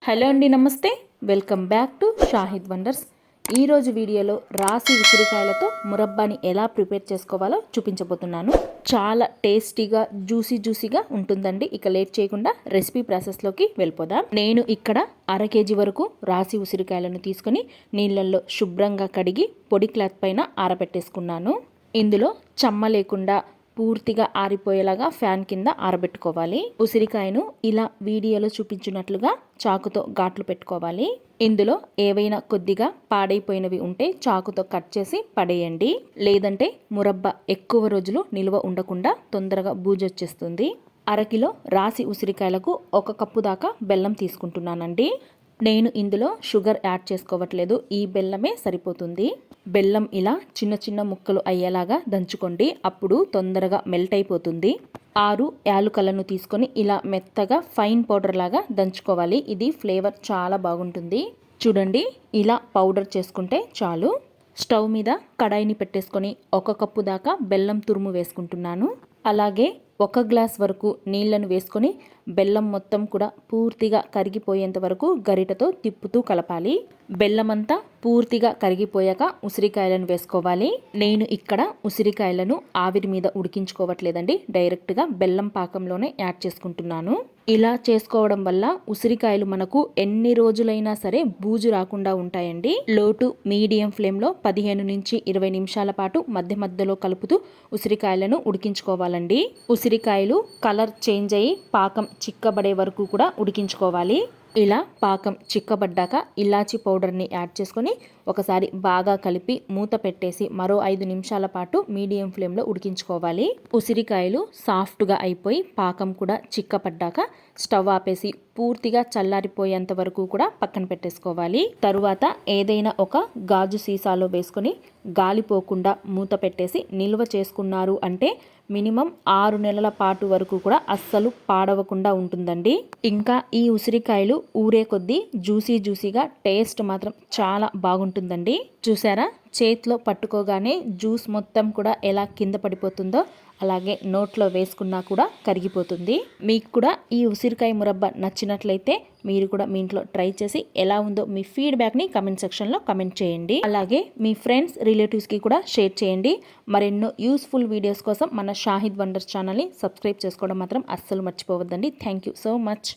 Hello అండి, నమస్తే. Welcome back to Shahid wonders. ఈరోజు వీడియోలో రాసి ఉసిరికాయలతో మురబ్బాని ఎలా ప్రిపేర్ చేసుకోవాలో చూపించబోతున్నాను. చాలా టేస్టీగా జ్యూసీగా ఉంటుందండి. ఇక లేట్ చేయకుండా రెసిపీ ప్రాసెస్లోకి వెళ్ళిపోదాం. నేను ఇక్కడ 1/2 kg వరకు రాసి ఉసిరికాయలను తీసుకొని నీళ్ళల్లో శుభ్రంగా కడిగి పొడి క్లాత్ పైన ఆరబెట్టేసుకున్నాను. ఇందులో చెమ్మ లేకుండా పూర్తిగా ఆరిపోయేలాగా ఫ్యాన్ కింద ఆరబెట్టుకోవాలి. ఉసిరికాయను ఇలా వీడియోలో చూపించినట్లుగా చాకుతో ఘాట్లు పెట్టుకోవాలి. ఇందులో ఏవైనా కొద్దిగా పాడైపోయినవి ఉంటే చాకుతో కట్ చేసి పడేయండి. లేదంటే మురబ్బ ఎక్కువ రోజులు నిల్వ ఉండకుండా తొందరగా బూజొచ్చేస్తుంది. 1/2 కిలో రాసి ఉసిరికాయలకు 1 కప్పు దాకా బెల్లం తీసుకుంటున్నానండి. నేను ఇందులో షుగర్ యాడ్ చేసుకోవట్లేదు, ఈ బెల్లమే సరిపోతుంది. బెల్లం ఇలా చిన్న చిన్న ముక్కలు అయ్యేలాగా దంచుకోండి, అప్పుడు తొందరగా మెల్ట్ అయిపోతుంది. 6 యాలుకలను తీసుకొని ఇలా మెత్తగా ఫైన్ పౌడర్ లాగా దంచుకోవాలి. ఇది ఫ్లేవర్ చాలా బాగుంటుంది. చూడండి, ఇలా పౌడర్ చేసుకుంటే చాలు. స్టవ్ మీద కడాయిని పెట్టేసుకొని 1 కప్పు దాకా బెల్లం తురుము వేసుకుంటున్నాను. అలాగే 1 గ్లాస్ వరకు నీళ్లను వేసుకొని బెల్లం మొత్తం కూడా పూర్తిగా కరిగిపోయేంత వరకు గరిటతో తిప్పుతూ కలపాలి. బెల్లం అంతా పూర్తిగా కరిగిపోయాక ఉసిరికాయలను వేసుకోవాలి. నేను ఇక్కడ ఉసిరికాయలను ఆవిరి మీద ఉడికించుకోవట్లేదండి, డైరెక్ట్గా బెల్లం పాకంలోనే యాడ్ చేసుకుంటున్నాను. ఇలా చేసుకోవడం వల్ల ఉసిరికాయలు మనకు ఎన్ని రోజులైనా సరే బూజు రాకుండా ఉంటాయండి. లో టు మీడియం ఫ్లేమ్లో 15 నుంచి 20 నిమిషాల పాటు మధ్య మధ్యలో కలుపుతూ ఉసిరికాయలను ఉడికించుకోవాలండి. ఉసిరికాయలు కలర్ చేంజ్ అయ్యి పాకం చిక్కబడే వరకు కూడా ఉడికించుకోవాలి. ఇలా పాకం చిక్కబడ్డాక ఇలాచీ పౌడర్ని యాడ్ చేసుకొని ఒకసారి బాగా కలిపి మూత పెట్టేసి మరో 5 నిమిషాల పాటు మీడియం ఫ్లేమ్లో ఉడికించుకోవాలి. ఉసిరికాయలు సాఫ్ట్గా అయిపోయి పాకం కూడా చిక్కపడ్డాక స్టవ్ ఆపేసి పూర్తిగా చల్లారిపోయేంత వరకు కూడా పక్కన పెట్టేసుకోవాలి. తరువాత ఏదైనా ఒక గాజు సీసాలో వేసుకొని గాలిపోకుండా మూత పెట్టేసి నిల్వ చేసుకున్నారు అంటే మినిమం 6 నెలల పాటు వరకు కూడా అస్సలు పాడవకుండా ఉంటుందండి. ఇంకా ఈ ఉసిరికాయలు ఊరే కొద్దీ జ్యూసీగా టేస్ట్ మాత్రం చాలా బాగుంటుందండి. చూసారా, చేతిలో పట్టుకోగానే జ్యూస్ మొత్తం కూడా ఎలా కింద పడిపోతుందో అలాగే నోట్లో వేసుకున్నా కూడా కరిగిపోతుంది. మీకు కూడా ఈ ఉసిరికాయ మురబ్బ నచ్చినట్లయితే మీరు కూడా మీ ఇంట్లో ట్రై చేసి ఎలా ఉందో మీ ఫీడ్బ్యాక్ని కమెంట్ సెక్షన్లో కమెంట్ చేయండి. అలాగే మీ ఫ్రెండ్స్ రిలేటివ్స్కి కూడా షేర్ చేయండి. మరెన్నో యూస్ఫుల్ వీడియోస్ కోసం మన షాహిద్ వండర్స్ ఛానల్ని సబ్స్క్రైబ్ చేసుకోవడం మాత్రం అస్సలు మర్చిపోవద్దండి. Thank you so much.